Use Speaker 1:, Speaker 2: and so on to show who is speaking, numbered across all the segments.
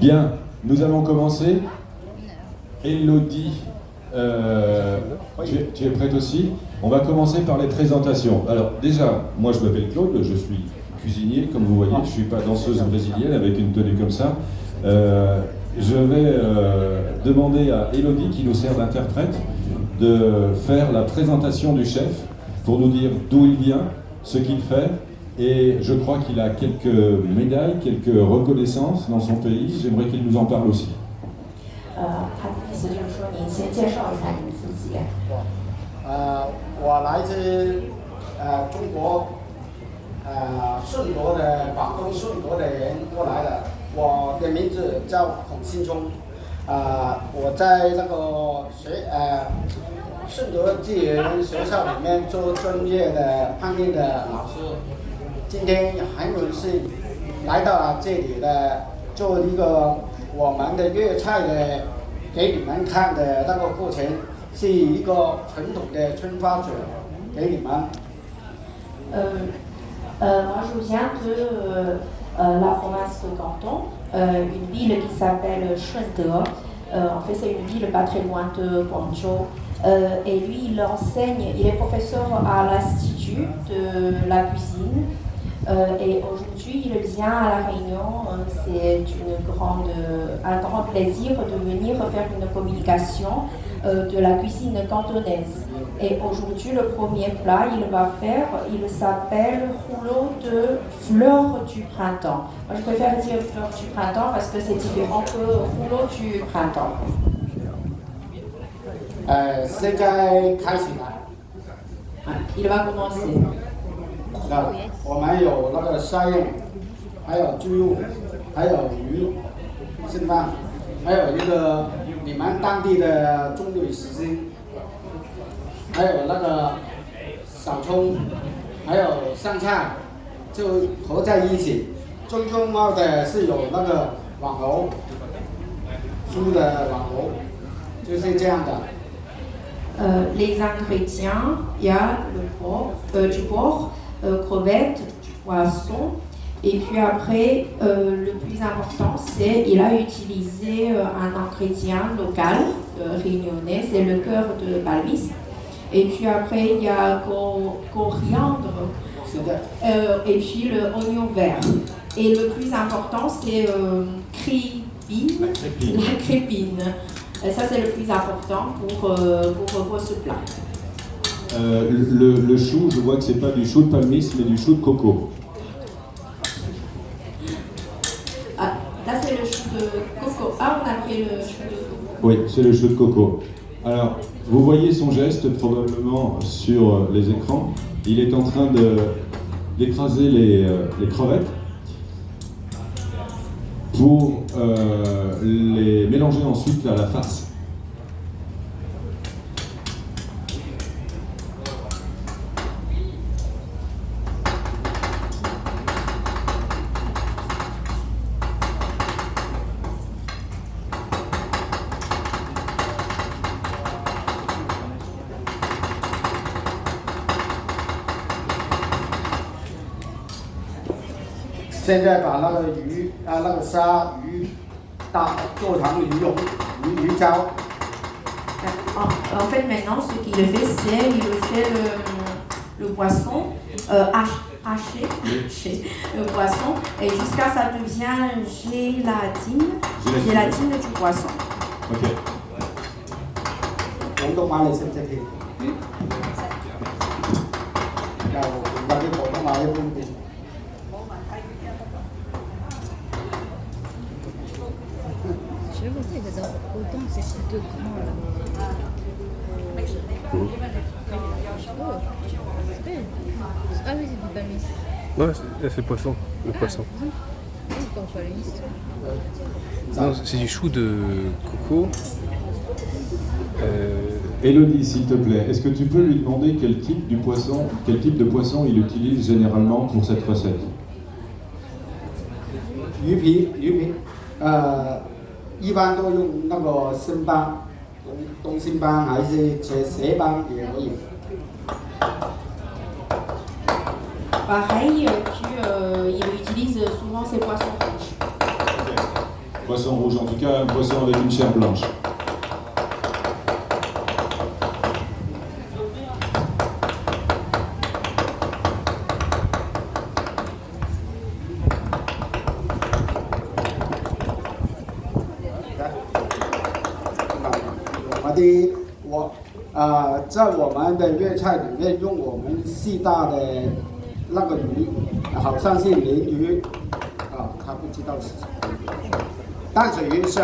Speaker 1: Bien, nous allons commencer. Elodie, tu es prête aussi? On va commencer par les présentations. Alors déjà, moi je m'appelle Claude, je suis cuisinier, comme vous voyez, je ne suis pas danseuse brésilienne avec une tenue comme ça. Je vais demander à Elodie, qui nous sert d'interprète, de faire la présentation du chef pour nous dire d'où il vient, ce qu'il fait. Et je crois qu'il a quelques médailles, quelques reconnaissances dans son pays. J'aimerais qu'il nous en parle aussi.
Speaker 2: 他的意思就是说，您先介绍一下您自己。
Speaker 3: 我来自中国顺德的广东顺德的人过来的，我的名字叫孔信忠，我在那个顺德技研学校里面做专业的烹饪的老师，今天很荣幸来到了这里的，做一个我们的粤菜的给你们看的那个过程，是一个传统的春花卷给你们。
Speaker 2: Moi je viens de la province de Canton, une ville qui s'appelle Shunde. En fait c'est une ville pas très loin de Guangzhou. Et lui il enseigne, il est professeur à l'Institut de la cuisine. Et aujourd'hui, il vient à La Réunion. C'est un grand plaisir de venir faire une communication de la cuisine cantonaise. Et aujourd'hui, le premier plat, il va faire, il s'appelle rouleau de fleurs du printemps. Moi, je préfère dire fleurs du printemps parce que c'est différent que rouleau du printemps.
Speaker 3: 现在开始了。
Speaker 2: Il va commencer.
Speaker 3: 我们有那个沙燕，还有猪肉，还有鱼，是吧？还有一个你们当地的中北时薪，还有那个小葱，还有香菜，就合在一起。最重要的是有那个网楼，猪的网楼，就是这样的。
Speaker 2: Les ingrédients, il y a du porc, crevettes, du poisson, et puis après, le plus important, c'est il a utilisé un ingrédient local réunionnais, c'est le cœur de Balmis. Et puis après, il y a coriandre, et puis le oignon vert. Et le plus important, c'est la crépine. Et ça, c'est le plus important pour ce plat.
Speaker 1: Le chou, je vois que c'est pas du chou de palmis, mais du chou de coco.
Speaker 2: Ah, là, c'est le chou de coco. Ah, on a pris le chou de coco.
Speaker 1: Oui, c'est le chou de coco. Alors, vous voyez son geste probablement sur les écrans. Il est en train d'écraser les crevettes pour les mélanger ensuite à la farce.
Speaker 3: 现在把那个鱼那个鲨鱼做成鱼胶。
Speaker 2: En fait, maintenant, ce qu'il fait, c'est il fait le poisson haché, le poisson, et jusqu'à ça devient gélatine du poisson.
Speaker 1: Ok.
Speaker 3: 廣東話你識唔識聽？又或者廣東話一般啲。
Speaker 4: Je vais vous dire, autant c'est deux grands là. Ah oui, c'est du palmis.
Speaker 5: Ouais, c'est le poisson. Le poisson. Non, c'est du chou de coco.
Speaker 1: Elodie, s'il te plaît, est-ce que tu peux lui demander quel type de poisson il utilise généralement pour cette recette?
Speaker 3: 鱼皮，一般都用那个生斑，东星斑还是蛇斑也可以。
Speaker 2: Pareil, puis il utilise souvent ces poissons rouges.
Speaker 1: Poisson rouge, en tout cas un poisson avec une chair blanche.
Speaker 3: 在我们的粤菜里面用我们四大的那个鱼，好像是鲢鱼，他不知道是什么，淡水鱼是。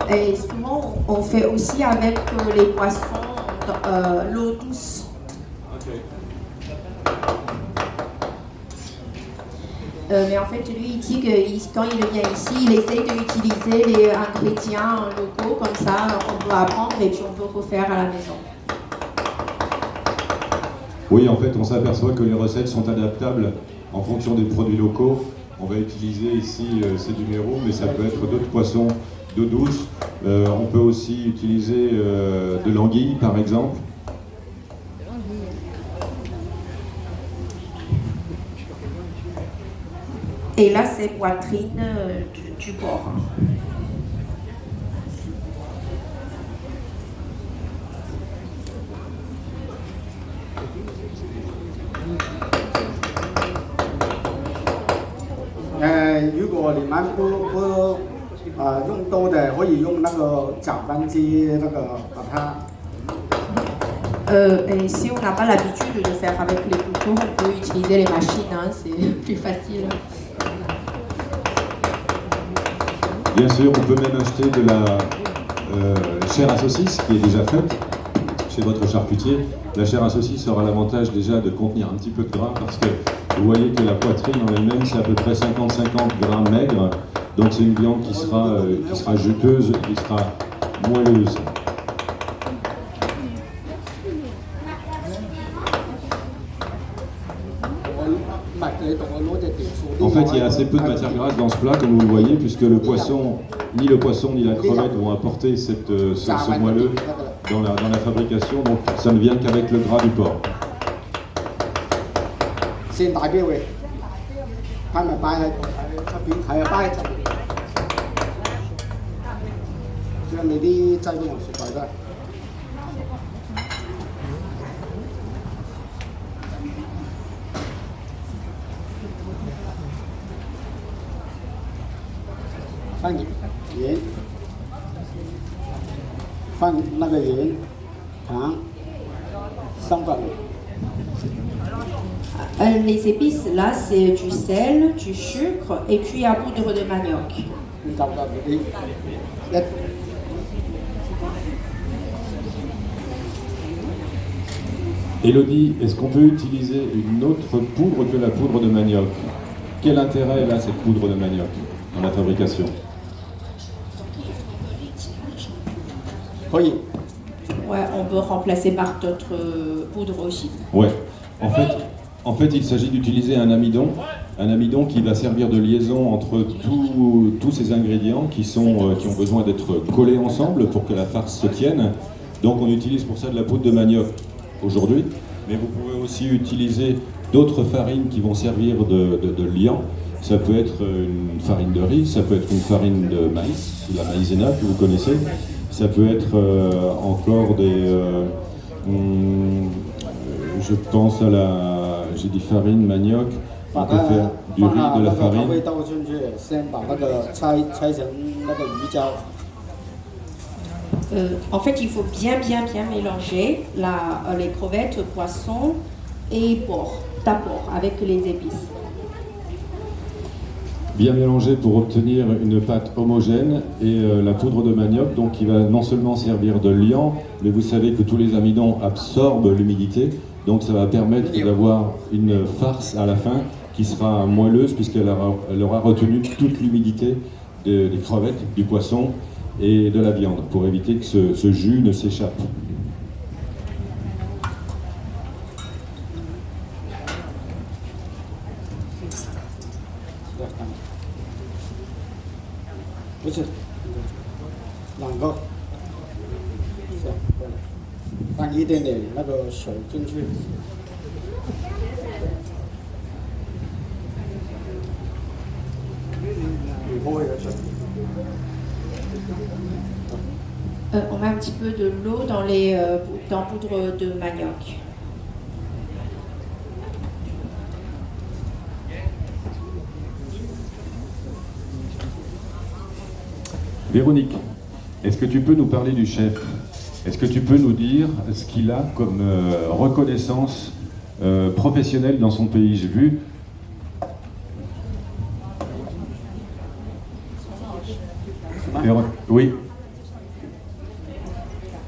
Speaker 2: Et souvent, on fait aussi avec les poissons l'eau douce. Mais en fait, lui, il dit que quand il vient ici, il essaye d'utiliser les ingrédients locaux, comme ça, on peut apprendre et puis on peut refaire à la maison.
Speaker 1: Oui, en fait, on s'aperçoit que les recettes sont adaptables en fonction des produits locaux. On va utiliser ici, c'est du mérou, mais ça peut être d'autres poissons d'eau douce. On peut aussi utiliser de l'anguille, par exemple.
Speaker 2: Et là, c'est poitrine du porc. Et si on n'a pas l'habitude de faire avec les couteaux, on peut utiliser les machines, hein, c'est plus facile.
Speaker 1: Bien sûr, on peut même acheter de la chair à saucisse qui est déjà faite chez votre charcutier. La chair à saucisse aura l'avantage déjà de contenir un petit peu de gras parce que vous voyez que la poitrine en elle-même c'est à peu près 50-50 grammes maigre. Donc c'est une viande qui sera juteuse, qui sera moelleuse. En fait, il y a assez peu de matière grasse dans ce plat, comme vous le voyez, puisque le poisson ni la crevette vont apporter ce moelleux dans la fabrication, donc ça ne vient qu'avec le gras du porc.
Speaker 2: Les épices, là, c'est du sel, du sucre et puis à poudre de manioc.
Speaker 1: Élodie, est-ce qu'on peut utiliser une autre poudre que la poudre de manioc? Quel intérêt elle a cette poudre de manioc dans la fabrication?
Speaker 3: Oui.
Speaker 2: Ouais, on peut remplacer par d'autres poudres aussi.
Speaker 1: Ouais. En fait, il s'agit d'utiliser un amidon qui va servir de liaison entre tous ces ingrédients qui ont besoin d'être collés ensemble pour que la farce se tienne. Donc on utilise pour ça de la poudre de manioc aujourd'hui, mais vous pouvez aussi utiliser d'autres farines qui vont servir de liant. Ça peut être une farine de riz, ça peut être une farine de maïs, la maïzena que vous connaissez. Ça peut être encore je pense j'ai dit farine, manioc, on peut faire du riz, de la farine.
Speaker 2: En fait, il faut bien mélanger les crevettes, poissons et porc, avec les épices.
Speaker 1: Bien mélangé pour obtenir une pâte homogène et la poudre de manioc donc qui va non seulement servir de liant, mais vous savez que tous les amidons absorbent l'humidité, donc ça va permettre d'avoir une farce à la fin qui sera moelleuse puisqu'elle aura retenu toute l'humidité des crevettes, du poisson et de la viande pour éviter que ce jus ne s'échappe.
Speaker 3: 放一点点那个水进去。你不会的水。
Speaker 2: On met un petit peu de l'eau dans poudre de manioc.
Speaker 1: Véronique, est-ce que tu peux nous parler du chef? Est-ce que tu peux nous dire ce qu'il a comme reconnaissance professionnelle dans son pays? J'ai vu. Oui.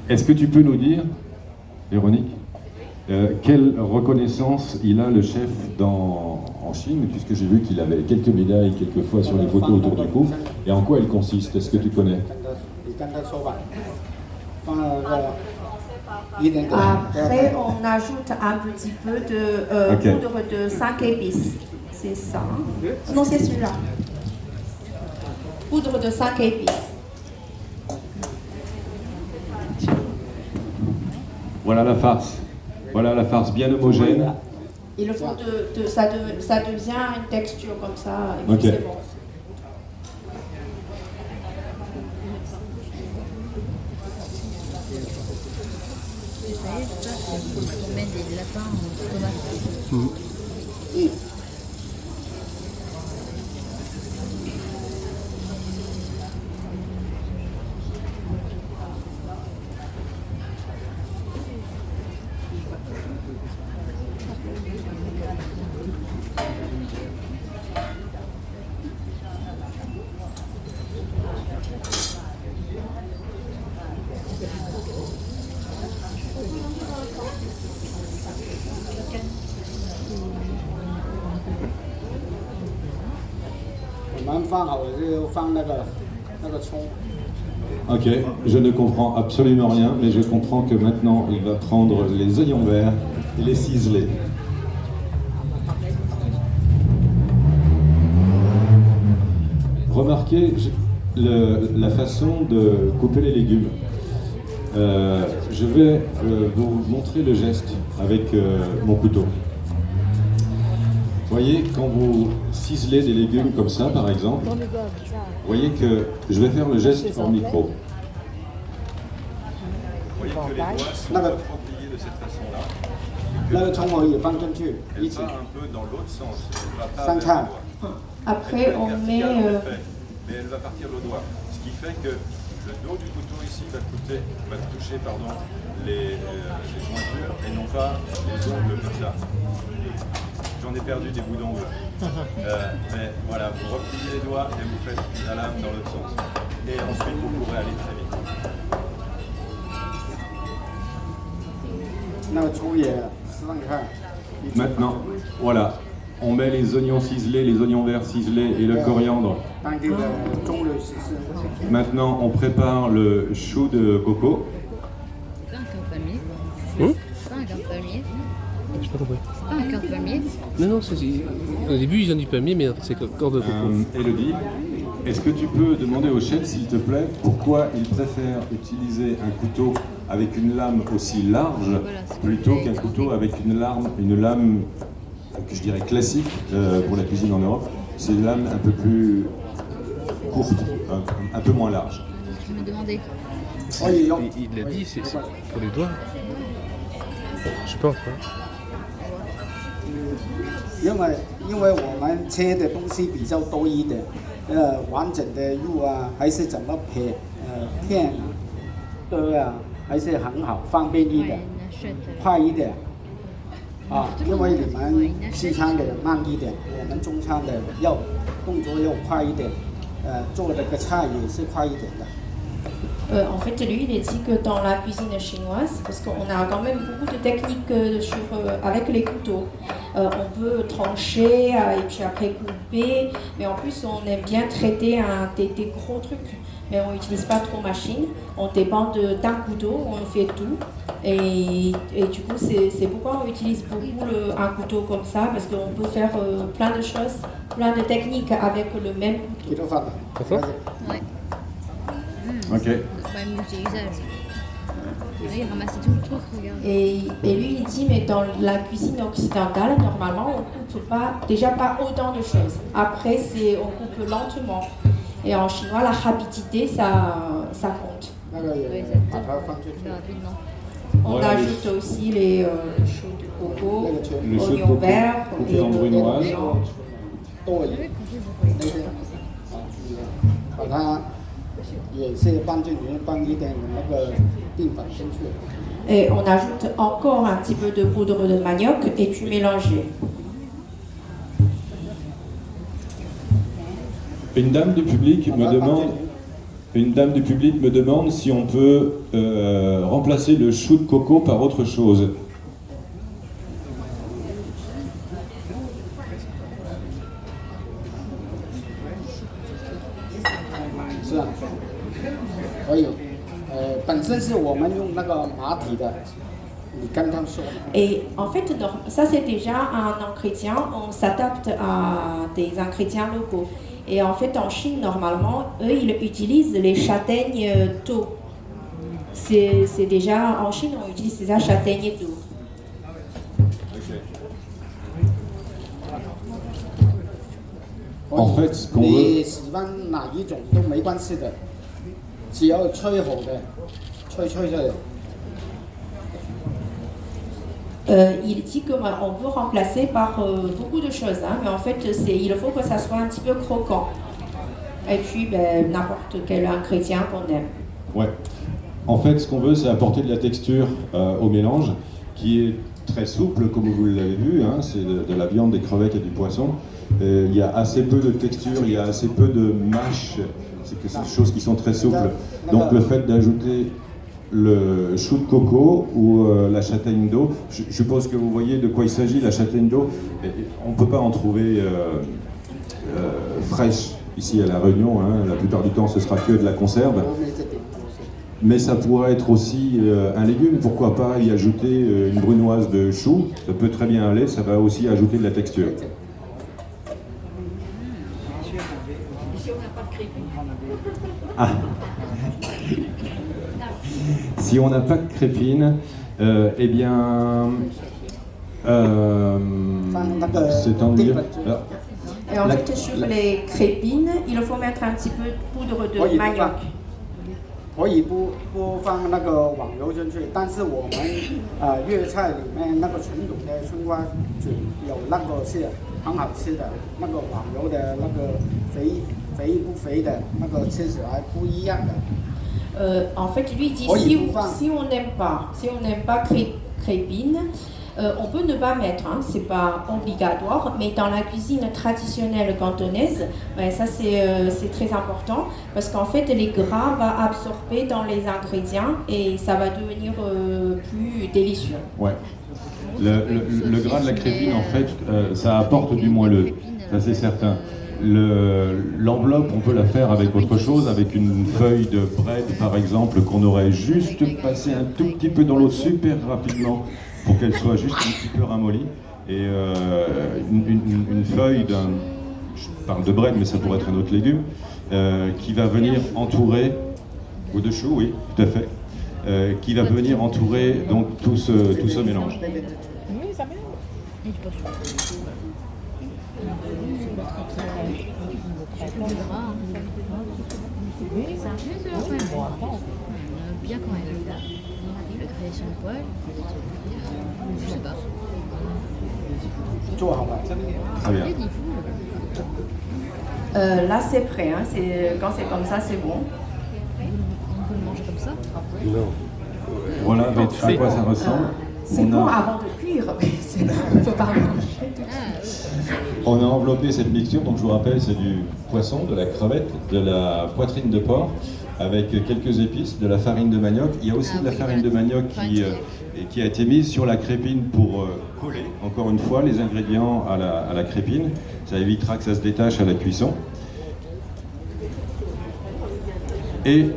Speaker 1: Est-ce que tu peux nous dire, Véronique, quelle reconnaissance il a le chef en Chine, puisque j'ai vu qu'il avait quelques médailles quelquefois sur les photos autour du cou, et en quoi elle consiste? Est-ce que tu connais?
Speaker 2: Après, on ajoute un petit peu de poudre de 5 épices. C'est ça. Non, c'est celui-là. Poudre de 5 épices.
Speaker 1: Voilà la farce. Voilà la farce bien homogène.
Speaker 2: Il le faut ça devient une texture comme ça. Et
Speaker 1: Ok.
Speaker 2: puis c'est bon.
Speaker 4: Vous savez, ça, c'est pour mettre des lapins en tomate.
Speaker 1: Ok, je ne comprends absolument rien, mais je comprends que maintenant il va prendre les oignons verts et les ciseler. Remarquez la façon de couper les légumes. Je vais vous montrer le geste avec mon couteau. Vous voyez, quand vous ciselez des légumes comme ça, par exemple, vous voyez que je vais faire le geste hors micro. Vous voyez que les doigts sont appropriés de cette façon-là. Et va un peu dans l'autre sens. Elle va pas vers le doigt.
Speaker 2: Après, on met.
Speaker 1: Mais elle va partir le doigt. Ce qui fait que le dos du couteau ici va toucher les jointures et non pas les ongles comme ça. J'en ai perdu des bouts d'ongles. Mais voilà, vous repliez les doigts et vous faites la lame dans l'autre sens. Et ensuite, vous pourrez aller très vite. Maintenant, voilà, on met les oignons ciselés, les oignons verts ciselés et le coriandre. Maintenant, on prépare le chou de coco.
Speaker 4: C'est pas un cœur palmier. C'est pas un cœur palmier.
Speaker 5: J'ai pas compris.
Speaker 4: C'est pas un cœur palmier.
Speaker 5: Non, au début ils ont du palmier, mais c'est corde de coco.
Speaker 1: Elodie, est-ce que tu peux demander au chef, s'il te plaît, pourquoi il préfère utiliser un couteau avec une lame aussi large plutôt qu'un couteau avec une lame que je dirais classique pour la cuisine en Europe? C'est une lame un peu plus courte, un peu moins large.
Speaker 4: Je me demandais.
Speaker 5: Il l'a dit, c'est pour les doigts. Je pense, hein.
Speaker 3: 因为我们切的东西比较多一点，完整的肉啊，还是怎么片啊，对啊，还是很好，方便一点，快一点。啊，因为你们西餐的慢一点，我们中餐的要动作要快一点，做的个菜也是快一点的。
Speaker 2: En fait, lui, il dit que dans la cuisine chinoise, parce qu'on a quand même beaucoup de techniques avec les couteaux, on peut trancher et puis après couper, mais en plus on aime bien traiter des gros trucs, mais on n'utilise pas trop machine, on dépend d'un couteau, on fait tout, et du coup c'est pourquoi on utilise beaucoup un couteau comme ça, parce qu'on peut faire plein de choses, plein de techniques avec le même couteau.
Speaker 4: Ouais.
Speaker 1: Ok.
Speaker 4: Pas multi-usage. Vous voyez, ramasser tout le truc, regarde.
Speaker 2: Et lui, il dit, mais dans la cuisine occidentale, normalement, on coupe pas, déjà pas autant de choses. Après, on coupe lentement. Et en chinois, la rapidité, ça compte.
Speaker 3: 那个也
Speaker 4: Oui,
Speaker 3: 把它放进去
Speaker 4: rapidement.
Speaker 2: On
Speaker 1: Voilà,
Speaker 2: ajoute aussi les choux de coco,
Speaker 3: 那个圈
Speaker 1: Le chou de
Speaker 2: oignons
Speaker 1: coco
Speaker 2: verts,
Speaker 1: coupé en brunoise.
Speaker 3: 剁一那些把它也是放进去，放一点那个淀粉进去。
Speaker 2: Et on ajoute encore un petit peu de poudre de manioc et puis mélanger.
Speaker 1: Une dame du public me demande si on peut remplacer le chou de coco par autre chose.
Speaker 3: 是啊，可以。本身是我们用那个马蹄的，你刚刚说的。
Speaker 2: Et en fait, ça c'est déjà un ingrédient, on s'adapte à des ingrédients locaux. Et en fait, en Chine, normalement, eux, ils utilisent les châtaignes d'eau. C'est déjà, en Chine, on utilise déjà châtaignes d'eau.
Speaker 1: En fait, ce qu'on veut...
Speaker 3: 你喜欢哪一种都没关系的，只要吹好的，吹就有。
Speaker 2: Il dit qu'on peut remplacer par beaucoup de choses, hein, mais en fait, il faut que ça soit un petit peu croquant. Et puis, n'importe quel ingrédient qu'on aime.
Speaker 1: Ouais. En fait, ce qu'on veut, c'est apporter de la texture au mélange, qui est très souple, comme vous l'avez vu. Hein, c'est de la viande, des crevettes et du poisson. Il y a assez peu de texture, il y a assez peu de mâche. C'est que ces choses qui sont très souples. Donc, le fait d'ajouter le chou de coco ou la châtaigne d'eau, je suppose que vous voyez de quoi il s'agit, la châtaigne d'eau. On ne peut pas en trouver fraîche ici à La Réunion. Hein. La plupart du temps, ce sera que de la conserve. Mais ça pourrait être aussi un légume, pourquoi pas y ajouter une brunoise de chou, ça peut très bien aller, ça va aussi ajouter de la texture. Ah. Si on n'a pas de crépine, eh bien, c'est ennuyeux. Alors,
Speaker 2: Et en fait, sur les crépines, il faut mettre un petit peu de poudre de manioc.
Speaker 3: 可以不放那个网油进去，但是我们粤菜里面那个纯卤的春瓜卷有那个是很好吃的，那个网油的那个肥不肥的那个吃起来不一样的。
Speaker 2: En fait, lui dit si on n'aime pas crépine, on peut ne pas mettre, hein, c'est pas obligatoire, mais dans la cuisine traditionnelle cantonaise, ça c'est très important parce qu'en fait les gras vont absorber dans les ingrédients et ça va devenir plus délicieux.
Speaker 1: Ouais. Le gras de la crépine, en fait, ça apporte du moelleux, ça c'est certain. L'enveloppe, on peut la faire avec autre chose, avec une feuille de bread par exemple, qu'on aurait juste passé un tout petit peu dans l'eau super rapidement pour qu'elle soit juste un petit peu ramollie. Et une feuille je parle de bread, mais ça pourrait être un autre légume, qui va venir entourer, ou de chou, oui, tout à fait, qui va venir entourer donc tout ce mélange.
Speaker 4: Oui, ça va. Le gras, bien quand même. La création de poils, je sais pas.
Speaker 3: 做好了。
Speaker 1: Très bien.
Speaker 2: Là c'est prêt, hein, quand c'est comme ça c'est bon.
Speaker 4: On peut le manger comme ça.
Speaker 5: Non.
Speaker 1: Voilà à quoi ça ressemble.
Speaker 2: C'est bon avant de cuire, mais on ne peut pas manger.
Speaker 1: On a enveloppé cette mixture, donc je vous rappelle, c'est du poisson, de la crevette, de la poitrine de porc, avec quelques épices, de la farine de manioc. Il y a aussi de la farine de manioc qui a été mise sur la crépine pour coller, encore une fois, les ingrédients à la crépine. Ça évitera que ça se détache à la cuisson. Et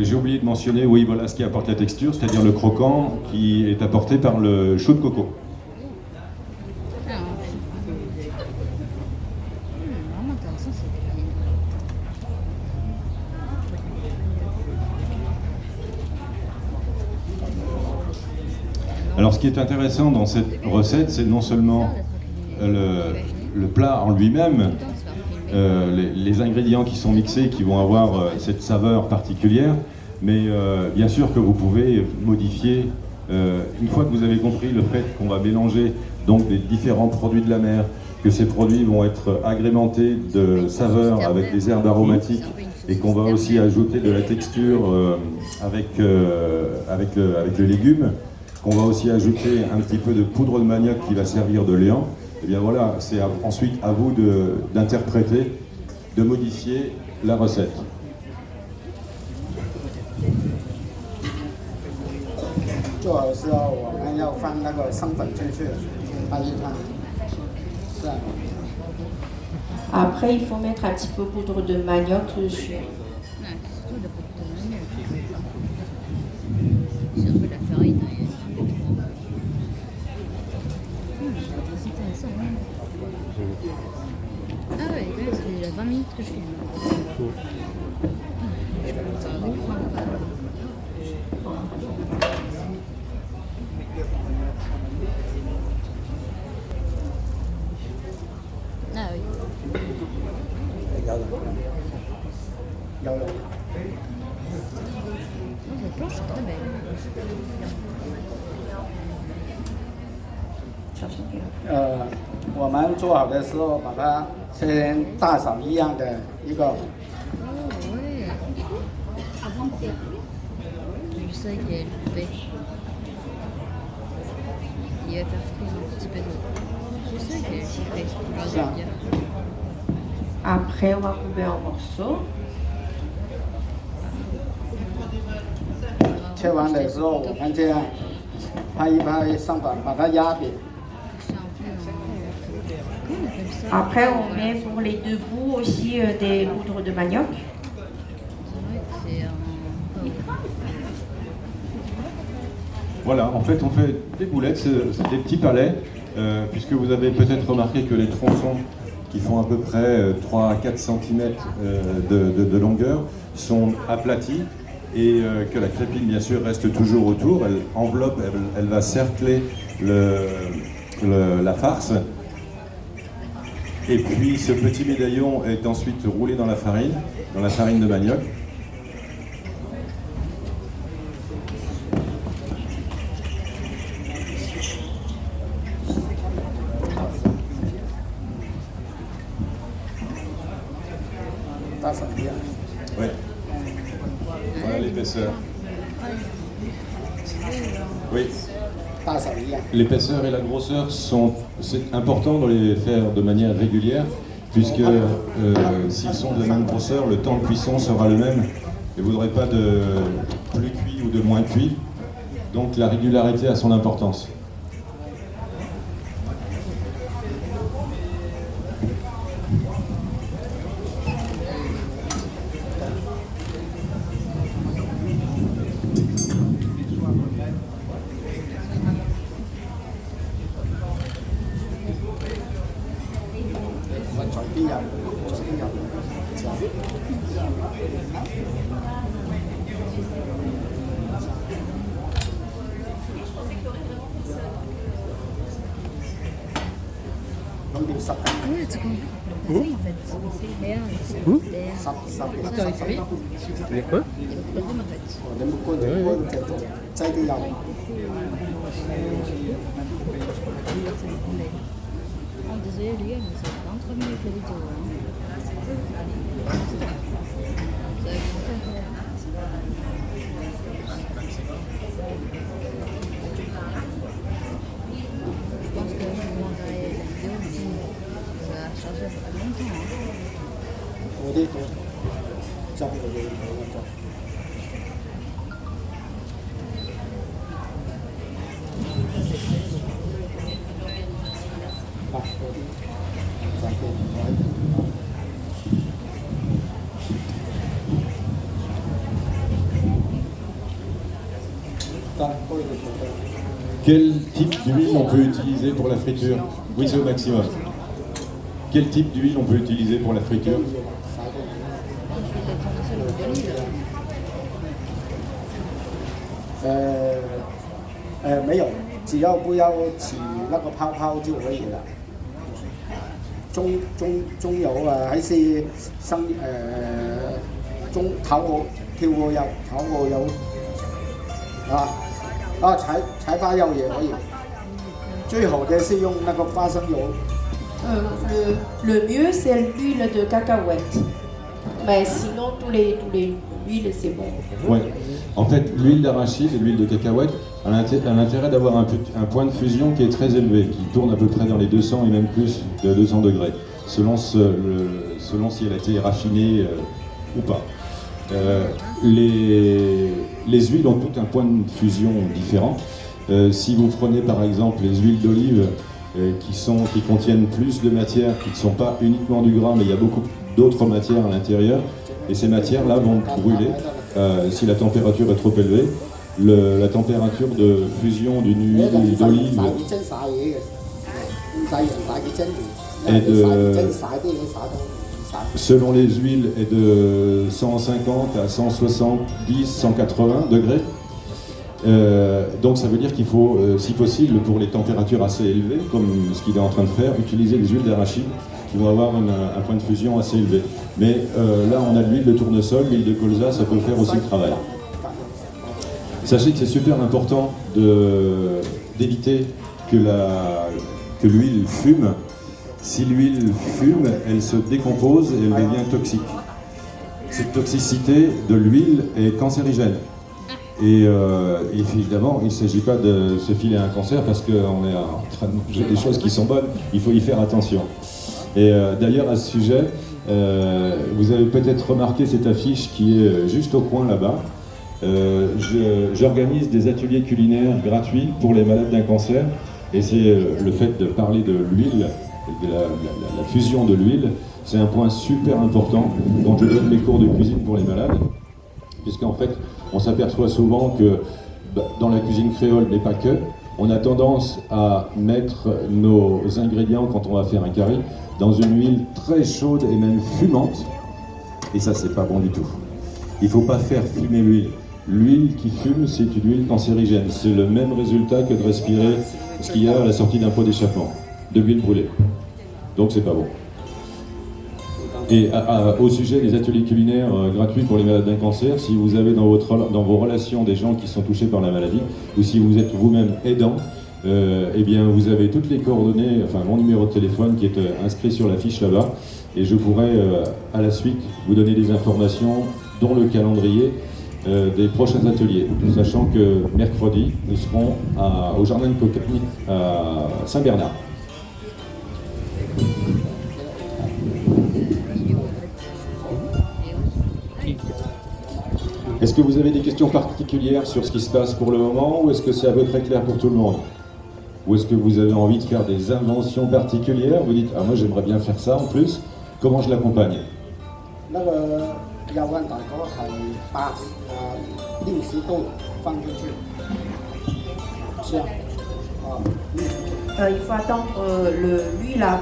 Speaker 1: j'ai oublié de mentionner, oui, voilà ce qui apporte la texture, c'est-à-dire le croquant qui est apporté par le chou de coco.
Speaker 4: Vraiment intéressant, c'est
Speaker 1: Alors ce qui est intéressant dans cette recette, c'est non seulement le plat en lui-même, les ingrédients qui sont mixés, qui vont avoir cette saveur particulière, mais bien sûr que vous pouvez modifier, une fois que vous avez compris le fait qu'on va mélanger donc des différents produits de la mer, que ces produits vont être agrémentés de saveurs avec des herbes aromatiques et qu'on va aussi ajouter de la texture avec le légume, qu'on va aussi ajouter un petit peu de poudre de manioc qui va servir de liant, et bien voilà, c'est ensuite à vous d'interpréter, de modifier la recette.
Speaker 3: 做的时候我们要放那个生粉进去，它一看，是啊。
Speaker 2: Après, il faut mettre un petit peu poudre de manioc dessus.
Speaker 4: Ouais, surtout la poudre de manioc. Surtout la farine. C'est intéressant. Hein. Ah ouais, là, ça fait déjà 20 minutes que je filme. Ça va beaucoup prendre pas. Ah oui.
Speaker 3: 有有。
Speaker 4: Oh, cette planche est très belle.
Speaker 3: 我们做好的时候，把它切成大小一样的一个。
Speaker 4: Oh ouais. Je sais qu'il est coupé. Il va faire frire un petit peu d'eau. Je sais qu'il est coupé.
Speaker 3: Ça.
Speaker 2: Après, on va couper en morceaux.
Speaker 3: 切完的时候，我们这样拍一拍上板，把它压扁。
Speaker 4: Comment on appelle ça?
Speaker 2: Après, on met pour les deux bouts aussi des poudres de manioc.
Speaker 4: C'est vrai que c'est un...
Speaker 1: Voilà, en fait on fait des boulettes, c'est des petits palets, puisque vous avez peut-être remarqué que les tronçons qui font à peu près 3 à 4 cm de longueur sont aplatis et que la crépine bien sûr reste toujours autour, elle enveloppe, elle va cercler la farce. Et puis ce petit médaillon est ensuite roulé dans la farine de manioc. Oui. Voilà l'épaisseur. Oui. L'épaisseur et la grosseur c'est important de les faire de manière régulière, puisque s'ils sont de la même grosseur, le temps de cuisson sera le même et vous n'aurez pas de plus cuit ou de moins cuit. Donc la régularité a son importance.
Speaker 4: Oui, c'est comme en fait. L'air,
Speaker 5: Les quoi?
Speaker 4: Oh, désolé les gars, mais ça fait 23 minutes la vidéo. Ça va être je pense que je vais m'envoyer la vidéo, mais ça va charger longtemps.
Speaker 1: Quel type d'huile on peut utiliser pour la friture? Oui, c'est au maximum. Quel type d'huile on peut utiliser pour la friture?
Speaker 3: 只要不要起那个泡泡就可以了。中油啊，還是中頭我跳過油，炒過油柴花油也可以。最好的是用那個花生油。
Speaker 2: Le mieux c'est l'huile de cacahuète. Mais sinon tous les huiles c'est bon.
Speaker 1: Ouais. En fait, l'huile d'arachide et l'huile de cacahuète a l'intérêt d'avoir un point de fusion qui est très élevé, qui tourne à peu près dans les 200 et même plus de 200 degrés, selon si elle a été raffinée ou pas. Les huiles ont toutes un point de fusion différent. Si vous prenez par exemple les huiles d'olive qui contiennent plus de matière, qui ne sont pas uniquement du gras, mais il y a beaucoup d'autres matières à l'intérieur, et ces matières-là vont brûler si la température est trop élevée. La température de fusion d'une huile d'olive selon les huiles est de 150 à 170, 180 degrés. Donc ça veut dire qu'il faut, si possible, pour les températures assez élevées, comme ce qu'il est en train de faire, utiliser des huiles d'arachide qui vont avoir un point de fusion assez élevé. Mais là, on a de l'huile de tournesol, l'huile de colza, ça peut faire aussi le travail. Sachez que c'est super important d'éviter que l'huile fume. Si l'huile fume, elle se décompose et elle devient toxique. Cette toxicité de l'huile est cancérigène. Et évidemment, il ne s'agit pas de se filer un cancer parce qu'on est en train de manger des choses qui sont bonnes, il faut y faire attention. Et d'ailleurs, à ce sujet, vous avez peut-être remarqué cette affiche qui est juste au coin là-bas. J'organise des ateliers culinaires gratuits pour les malades d'un cancer. Et c'est le fait de parler de l'huile, de la fusion de l'huile, c'est un point super important quand je donne mes cours de cuisine pour les malades. Puisqu'en fait, on s'aperçoit souvent que dans la cuisine créole, mais pas que, on a tendance à mettre nos ingrédients quand on va faire un curry dans une huile très chaude et même fumante. Et ça, c'est pas bon du tout. Il ne faut pas faire fumer l'huile. L'huile qui fume, c'est une huile cancérigène. C'est le même résultat que de respirer ce qu'il y a à la sortie d'un pot d'échappement, de l'huile brûlée. Donc c'est pas bon. Et au sujet des ateliers culinaires gratuits pour les malades d'un cancer, si vous avez dans vos relations des gens qui sont touchés par la maladie, ou si vous êtes vous-même aidant, eh bien vous avez toutes les coordonnées, enfin mon numéro de téléphone qui est inscrit sur la fiche là-bas, et je pourrai à la suite vous donner des informations, dont le calendrier des prochains ateliers, sachant que mercredi, nous serons au Jardin de Cocagne à Saint-Bernard. Est-ce que vous avez des questions particulières sur ce qui se passe pour le moment, ou est-ce que c'est à peu près clair pour tout le monde? Ou est-ce que vous avez envie de faire des inventions particulières? Vous dites, ah moi j'aimerais bien faire ça en plus, comment je l'accompagne?
Speaker 2: Il faut attendre l'huile à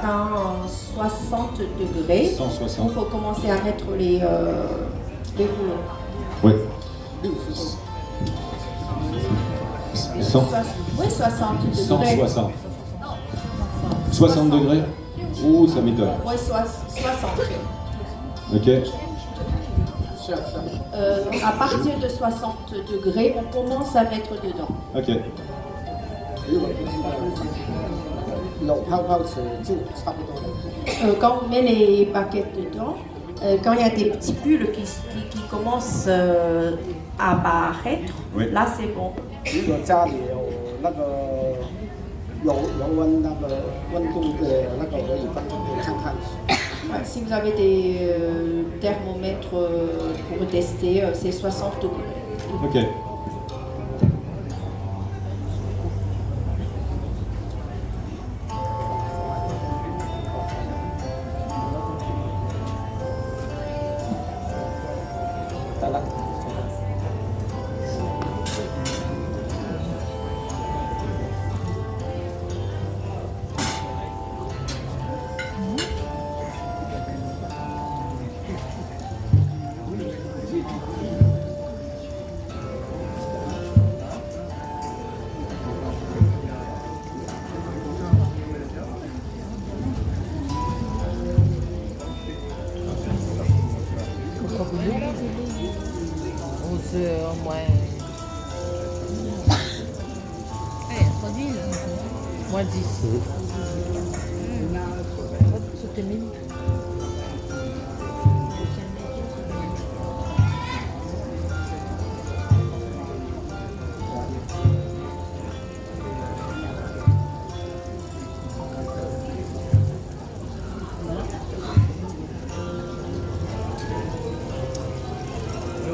Speaker 2: 60 degrés.
Speaker 1: 160.
Speaker 2: Il faut commencer à mettre les rouleaux.
Speaker 1: Oui.
Speaker 2: Oui, 60 degrés.
Speaker 1: 160. 60 degrés? Ouh, ça m'étonne.
Speaker 2: Oui, 60.
Speaker 1: Ok.
Speaker 2: À partir de 60 degrés, on commence à mettre dedans.
Speaker 1: Ok.
Speaker 2: Quand on met les paquettes dedans, quand il y a des petits bulles qui commencent à apparaître,
Speaker 1: oui.
Speaker 2: Là c'est bon. Si vous avez des thermomètres pour tester, c'est 60 degrés.
Speaker 1: Ok.
Speaker 4: trop d'huile. Moi 10. C'était mille.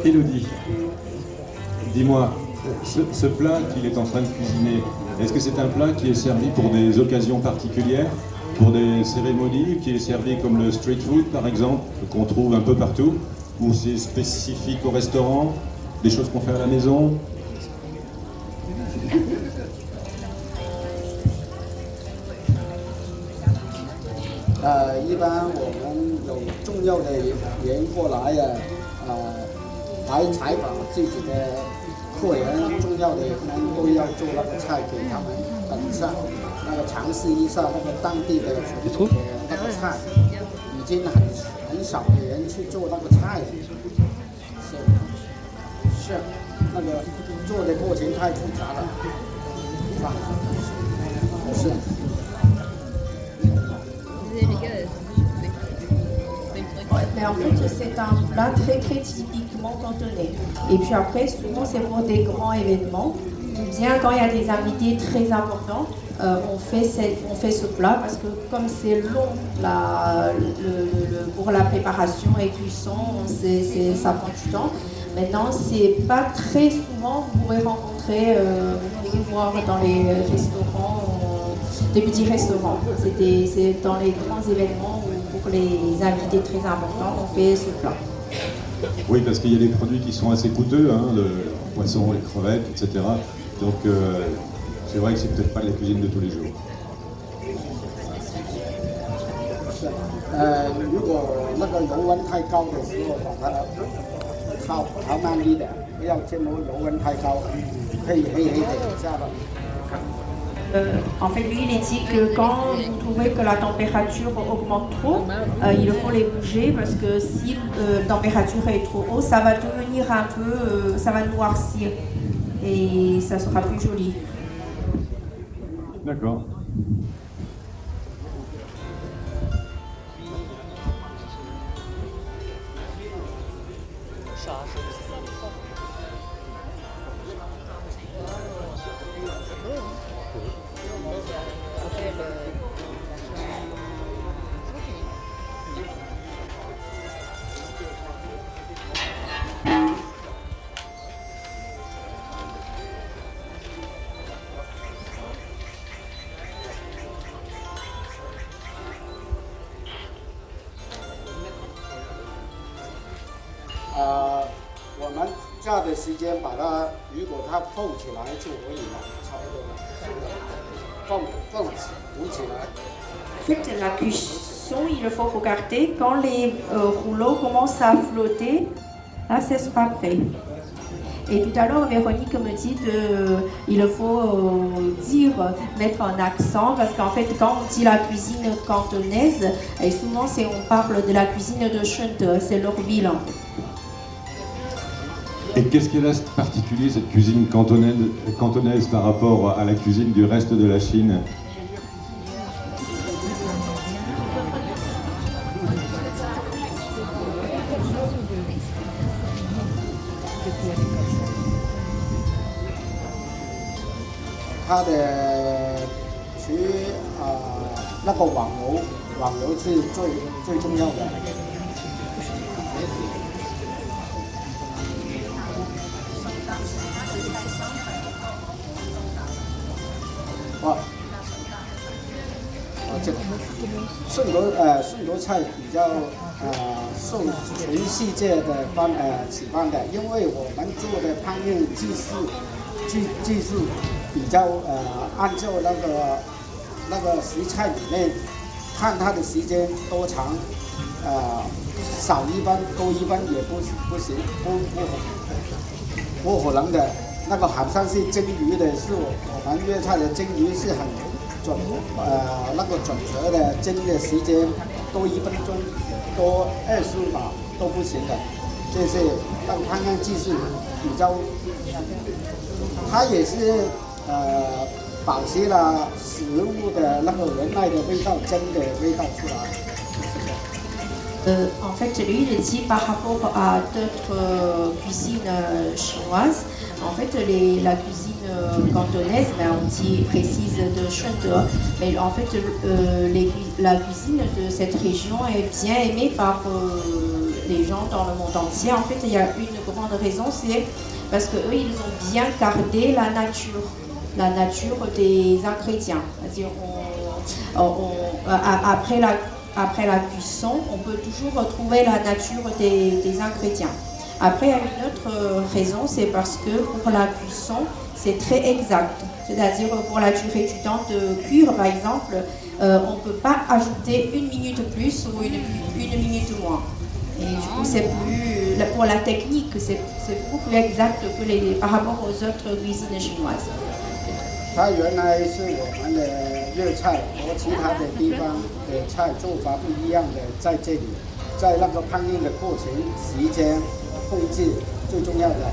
Speaker 1: Élodie, dis-moi, ce plat qu'il est en train de cuisiner, est-ce que c'est un plat qui est servi pour des occasions particulières, pour des cérémonies, qui est servi comme le street food par exemple, qu'on trouve un peu partout, ou c'est spécifique au restaurant, des choses qu'on fait à la maison?
Speaker 3: 一般我们有重要的人过来啊，来采访自己的客人，重要的人都要做那个菜给他们等一下，那个尝试一下那个当地的那个菜，已经很少的人去做那个菜了，是那个做的过程太复杂了，是。
Speaker 2: Mais en fait, c'est un plat très très typiquement cantonais. Et puis après, souvent c'est pour des grands événements. Ou bien quand il y a des invités très importants, on fait ce plat parce que comme c'est long pour la préparation et cuisson, ça prend du temps. Maintenant, c'est pas très souvent, vous pourrez rencontrer, vous pourrez voir dans les restaurants, des petits restaurants. C'est dans les grands événements où pour les invités très importants, on fait ce plat.
Speaker 1: Oui, parce qu'il y a des produits qui sont assez coûteux, hein, le poisson, les crevettes, etc. Donc c'est vrai que c'est peut-être pas la cuisine de tous les jours.
Speaker 3: 如果那个油温太高的时候，把它烤慢一点，不要煎到油温太高，可以黑黑的下来。
Speaker 2: En fait, lui, il dit que quand vous trouvez que la température augmente trop, il faut les bouger parce que si la température est trop haute, ça va devenir un peu, ça va noircir et ça sera plus joli.
Speaker 1: D'accord.
Speaker 2: En fait, la cuisson, il faut regarder quand les rouleaux commencent à flotter, là, ce sera prêt. Et tout à l'heure, Véronique me dit qu'il faut mettre un accent parce qu'en fait, quand on dit la cuisine cantonaise, et souvent on parle de la cuisine de Chunte, c'est leur ville en fait.
Speaker 1: Et qu'est-ce qu'elle a de particulier, cette cuisine cantonaise par rapport à la cuisine du reste de la Chine?
Speaker 3: 顺德菜比较受全世界的喜欢的，因为我们做的烹饪技术比较按照那个食材里面看它的时间多长，少一分多一分也不行，不可能的。那个好像是蒸鱼的，是我们粤菜的蒸鱼是很那个准则的蒸的时间多1分钟多20秒都不行的，这是那个烹饪技术比较，它也是保持了食物的那个原来的味道，真的味道出来。
Speaker 2: En fait, lui, il dit par rapport à d'autres cuisines chinoises, en fait, la cuisine cantonaise, ben, précise de Shunde, mais en fait, la cuisine de cette région est bien aimée par les gens dans le monde entier. En fait, il y a une grande raison, c'est parce qu'eux, ils ont bien gardé la nature des ingrédients. C'est-à-dire, après la cuisson, on peut toujours retrouver la nature des ingrédients. Après, il y a une autre raison, c'est parce que pour la cuisson, c'est très exact. C'est-à-dire pour la durée du temps de cuire, par exemple, on ne peut pas ajouter 1 minute plus ou une minute moins. Et du coup, c'est plus, pour la technique, c'est beaucoup plus exact que par rapport aux autres cuisines chinoises.
Speaker 3: 它原来是我们的粤菜和其他的地方的菜做法不一样的，在这里，在那个烹饪的过程、时间控制最重要的。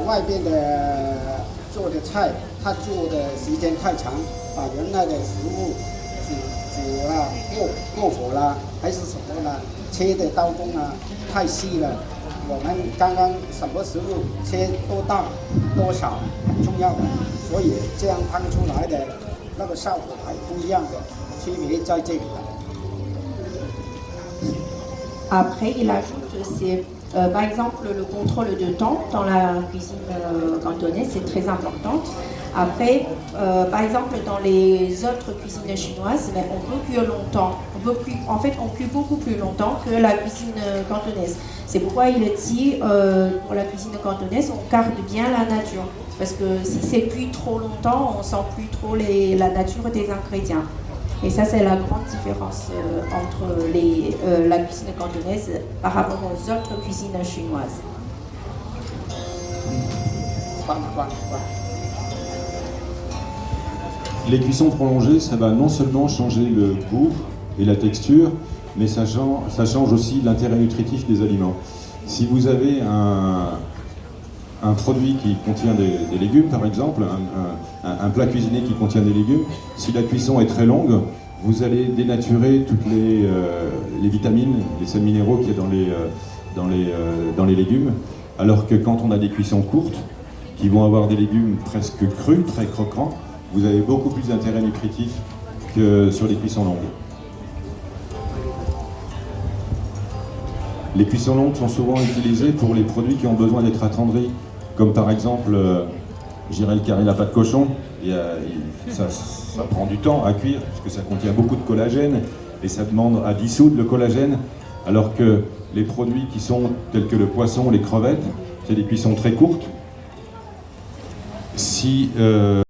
Speaker 3: 外边的做的菜，它做的时间太长，把原来的食物煮了过火啦，还是什么呢？切的刀工啊太细了。我们刚刚什么食物切多大多少很重要的，所以这样烹出来的那个效果还不一样的，区别在这里的。
Speaker 2: Après, il ajoute, par exemple, le contrôle de temps dans la cuisine cantonaise, c'est très important. Après, par exemple, dans les autres cuisines chinoises, mais on peut cuire longtemps. On cuit beaucoup plus longtemps que la cuisine cantonaise. C'est pourquoi il dit, pour la cuisine cantonaise, on garde bien la nature. Parce que si c'est cuit trop longtemps, on sent plus trop la nature des ingrédients. Et ça, c'est la grande différence entre la cuisine cantonaise par rapport aux autres cuisines chinoises.
Speaker 1: Les cuissons prolongées, ça va non seulement changer le goût et la texture, mais ça change aussi l'intérêt nutritif des aliments. Si vous avez un produit qui contient des légumes, par exemple, un plat cuisiné qui contient des légumes, si la cuisson est très longue, vous allez dénaturer toutes les vitamines, les sels minéraux qu'il y a dans les légumes, alors que quand on a des cuissons courtes, qui vont avoir des légumes presque crus, très croquants, vous avez beaucoup plus d'intérêt nutritif que sur les cuissons longues. Les cuissons longues sont souvent utilisées pour les produits qui ont besoin d'être attendris, comme par exemple, je dirais le carré la pâte cochon. Ça prend du temps à cuire, parce que ça contient beaucoup de collagène, et ça demande à dissoudre le collagène, alors que les produits qui sont tels que le poisson, les crevettes, c'est des cuissons très courtes. Si